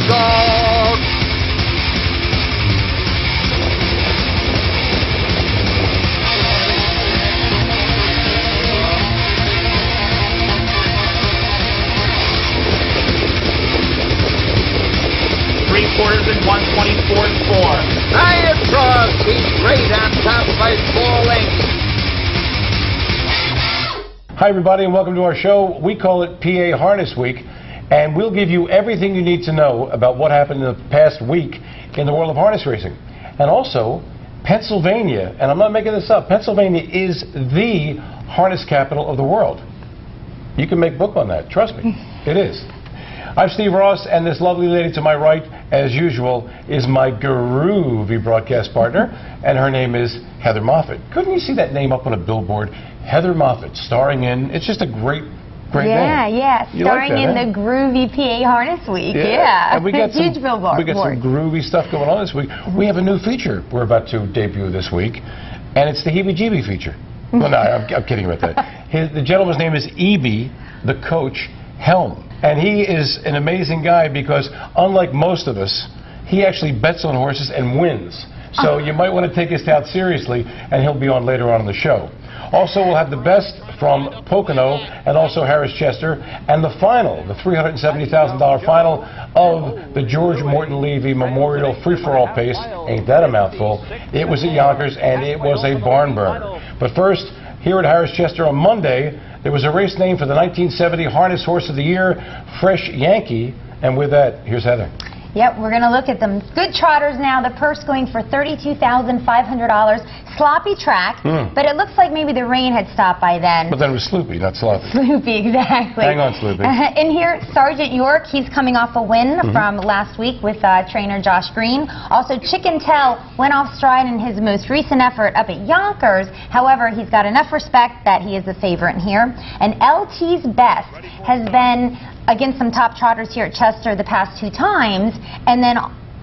dog. Three-quarters and 124.4. Hiya, Trot. He's great on top by 4 lengths. Hi, everybody, and welcome to our show. We call it PA Harness Week, and we'll give you everything you need to know about what happened in the past week in the world of harness racing. And also, Pennsylvania, and I'm not making this up, Pennsylvania is the harness capital of the world. You can make book on that. Trust me, it is. I'm Steve Ross, and this lovely lady to my right, as usual, is my groovy broadcast partner, and her name is Heather Moffett. Couldn't you see that name up on a billboard? Heather Moffett, starring in, it's just a great name. Yeah, starring like that, in the groovy PA Harness Week. Yeah. And we got huge billboard. We got some groovy stuff going on this week. We have a new feature we're about to debut this week, and it's the heebie-jeebie feature. Well, no, I'm kidding about that. The gentleman's name is E.B., the coach, Helm. And he is an amazing guy because, unlike most of us, he actually bets on horses and wins. So you might want to take his tout seriously, and he'll be on later on in the show. Also, we'll have the best from Pocono and also Harrah, and the final, the $370,000 final of the George Morton Levy Memorial Free-for-All Pace. Ain't that a mouthful? It was at Yonkers, and it was a barn burner. But first, here at Harrah on Monday, there was a race named for the 1970 Harness Horse of the Year, Fresh Yankee. And with that, here's Heather. Yep, we're going to look at them. Good trotters now. The purse going for $32,500. Sloppy track, but it looks like maybe the rain had stopped by then. But then it was Sloopy, not sloppy. Sloopy, exactly. Hang on, Sloopy. In here, Sergeant York, he's coming off a win from last week with trainer Josh Green. Also, Chicken Tell went off stride in his most recent effort up at Yonkers. However, he's got enough respect that he is the favorite in here. And LT's Best has been against some top trotters here at Chester the past 2 times, and then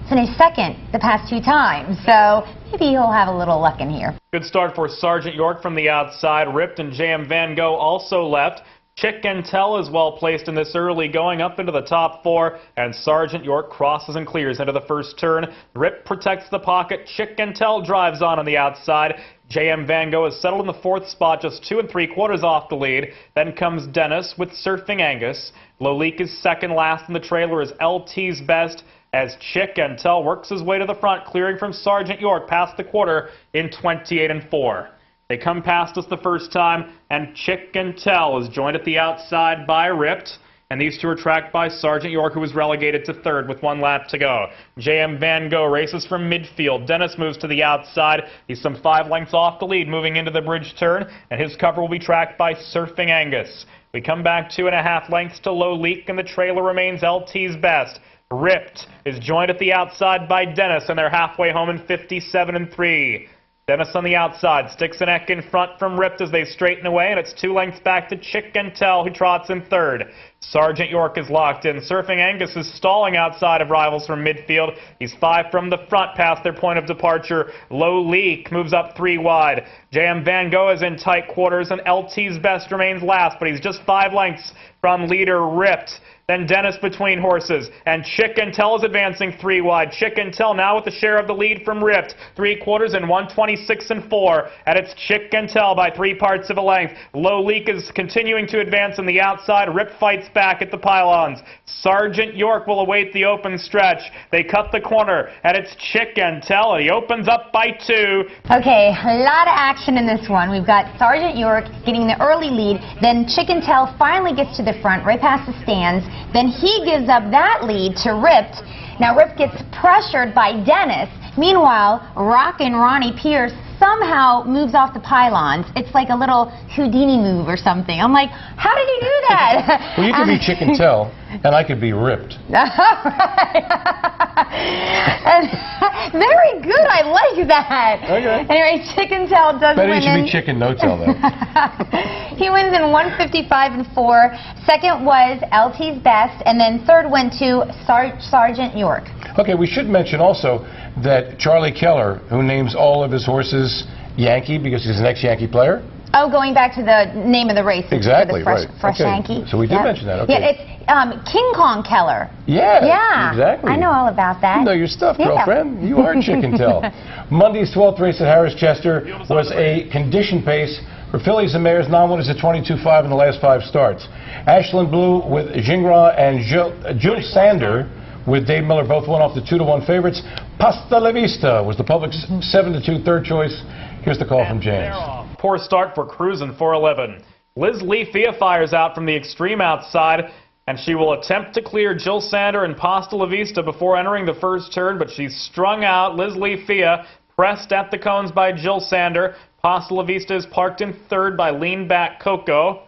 finished second the past 2 times. So maybe he'll have a little luck in here. Good start for Sergeant York from the outside. Ripped and J.M. Van Gogh also left. Chick and Tell is well placed in this early, going up into the top 4, and Sergeant York crosses and clears into the first turn. Rip protects the pocket. Chick and Tell drives on the outside. J.M. Van Gogh is settled in the 4th spot, just 2 3/4 off the lead. Then comes Dennis with Surfing Angus. Lolique is second. Last in the trailer is LT's Best, as Chick and Tell works his way to the front, clearing from Sergeant York past the quarter in 28-4. They come past us the first time, and Chick and Tell is joined at the outside by Ripped. And these two are tracked by Sergeant York, who was relegated to 3rd with 1 lap to go. J.M. Van Gogh races from midfield. Dennis moves to the outside. He's some 5 lengths off the lead, moving into the bridge turn, and his cover will be tracked by Surfing Angus. We come back 2.5 lengths to Lolique, and the trailer remains LT's Best. Ripped is joined at the outside by Dennis, and they're halfway home in 57-3. Dennis on the outside sticks an neck in front from Ripped as they straighten away, and it's 2 lengths back to Chick and Tell, who trots in 3rd. Sergeant York is locked in. Surfing Angus is stalling outside of rivals from midfield. He's 5 from the front past their point of departure. Lolique moves up 3 wide. J.M. Van Gogh is in tight quarters, and LT's Best remains last, but he's just 5 lengths from leader Ripped. Then Dennis between horses, and Chick and Tell is advancing 3 wide. Chick and Tell now with the share of the lead from Ripped. 3/4 and 126-4, and it's Chick and Tell by 3 parts of a length. Lolique is continuing to advance on the outside. Ripped fights back at the pylons. Sergeant York will await the open stretch. They cut the corner, and it's Chick and Tell, and he opens up by 2. Okay, a lot of action in this one. We've got Sergeant York getting the early lead, then Chick and Tell finally gets to the front, right past the stands. Then he gives up that lead to Ripped. Now Ripped gets pressured by Dennis. Meanwhile, Rockin' Ronnie Pierce somehow moves off the pylons. It's like a little Houdini move or something. I'm like, how did he do that? Well, you could be Chick and Tell, and I could be Ripped. Very good. I like that. Okay. Anyway, Chick and Tell does win. Better you should be Chick and No Tell, though. He wins in 155-4. Second was LT's Best, and then 3rd went to Sergeant York. Okay, we should mention also that Charlie Keller, who names all of his horses Yankee because he's an ex-Yankee player, Oh, going back to the name of the race. Exactly, for the fresh okay. hanky. So we did mention that, okay. Yeah, it's King Kong Keller. Yeah, exactly. I know all about that. You know your stuff, girlfriend. You are Chicken Tell. Monday's 12th race at Harrah's Chester was a condition pace for fillies and mares. Non-winners at 22.5 in the last 5 starts. Ashland Blue with Gingras and Jilsander with Dave Miller both won off the 2-1 favorites. Pasta La Vista was the public's 7-2 third choice. Here's the call from James. Poor start for Cruisin' 411. Liz Leafia fires out from the extreme outside, and she will attempt to clear Jilsander and Pasta La Vista before entering the first turn, but she's strung out. Liz Leafia pressed at the cones by Jilsander. Pasta La Vista is parked in third by Lean Back Coco.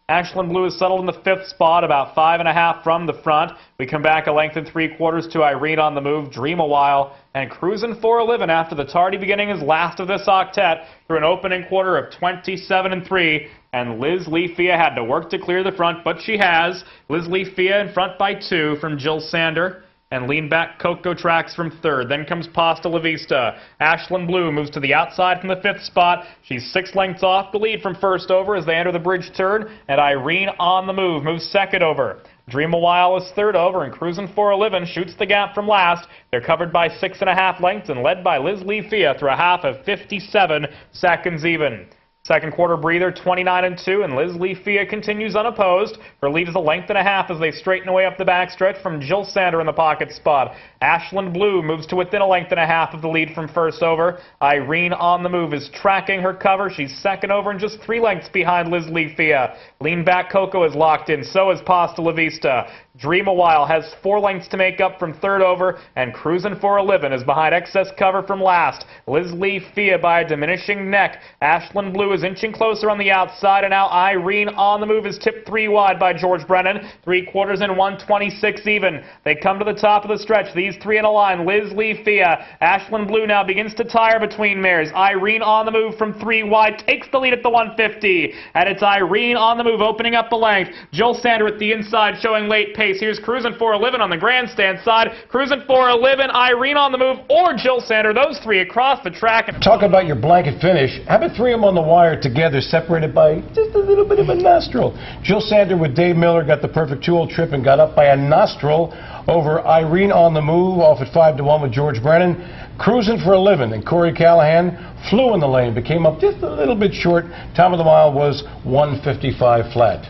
Ashland Blue is settled in the 5th spot, about 5.5 from the front. We come back a length and 3/4 to Irene on the Move, Dream a While, and Cruisin' 411 after the tardy beginning is last of this octet through an opening quarter of 27-3. And Liz Leafia had to work to clear the front, but she has. Liz Leafia in front by 2 from Jilsander. And Lean Back Coco tracks from third. Then comes Pasta La Vista. Ashland Blue moves to the outside from the 5th spot. She's 6 lengths off the lead from first over as they enter the bridge turn. And Irene on the Move moves second over. Dream a While is third over, and Cruisin' 411 shoots the gap from last. They're covered by 6.5 lengths and led by Liz Leafia through a half of 57 seconds even. Second quarter breather, 29-2, and Liz Leafia continues unopposed. Her lead is a length and a half as they straighten away up the backstretch from Jilsander in the pocket spot. Ashland Blue moves to within a length and a half of the lead from first over. Irene on the Move is tracking her cover. She's second over and just 3 lengths behind Liz Leafia. Lean Back Coco is locked in, so is Pasta La Vista. Dream a While has 4 lengths to make up from third over, and Cruisin' 411 is behind excess cover from last. Liz Leafia by a diminishing neck. Ashland Blue is inching closer on the outside, and now Irene on the Move is tipped 3 wide by George Brennan. 3/4 and 126 even. They come to the top of the stretch. These 3 in a line. Liz Leafia. Ashland Blue now begins to tire between mares. Irene on the Move from 3 wide takes the lead at the 150, and it's Irene on the Move opening up the length. Jilsander at the inside showing late pace. Here's Cruisin' 411 on the grandstand side. Cruisin' 411, Irene on the Move, or Jilsander. Those 3 across the track. Talk about your blanket finish. How about 3 of them on the wire together, separated by just a little bit of a nostril? Jilsander with Dave Miller got the perfect 2-hole trip and got up by a nostril over Irene on the Move off at 5-1 with George Brennan. Cruisin' 411 and Corey Callahan flew in the lane, but came up just a little bit short. Time of the mile was 1:55 flat.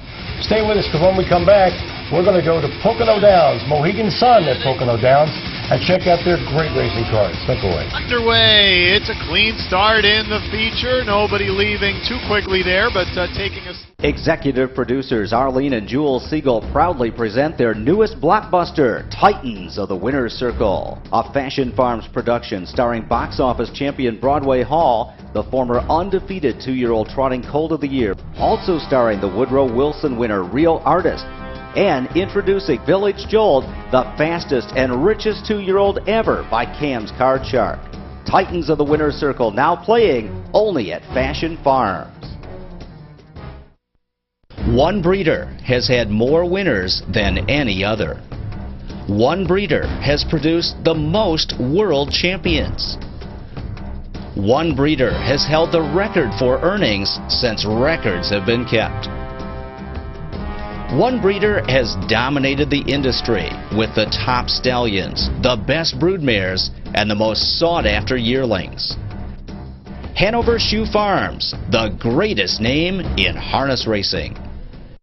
Stay with us, because when we come back, we're going to go to Pocono Downs, Mohegan Sun at Pocono Downs, and check out their great racing cars. Step away. Underway. It's a clean start in the feature. Nobody leaving too quickly there, but taking a... Executive producers Arlene and Jules Siegel proudly present their newest blockbuster, Titans of the Winner's Circle, a Fashion Farms production starring box office champion Broadway Hall, the former undefeated 2-year-old trotting colt of the year, also starring the Woodrow Wilson winner Real Artist, and introducing Village Jolt, the fastest and richest 2-year-old ever by Cam's Card Shark. Titans of the Winner's Circle now playing only at Fashion Farms. One breeder has had more winners than any other. One breeder has produced the most world champions. One breeder has held the record for earnings since records have been kept. One breeder has dominated the industry with the top stallions, the best broodmares, and the most sought-after yearlings. Hanover Shoe Farms, the greatest name in harness racing.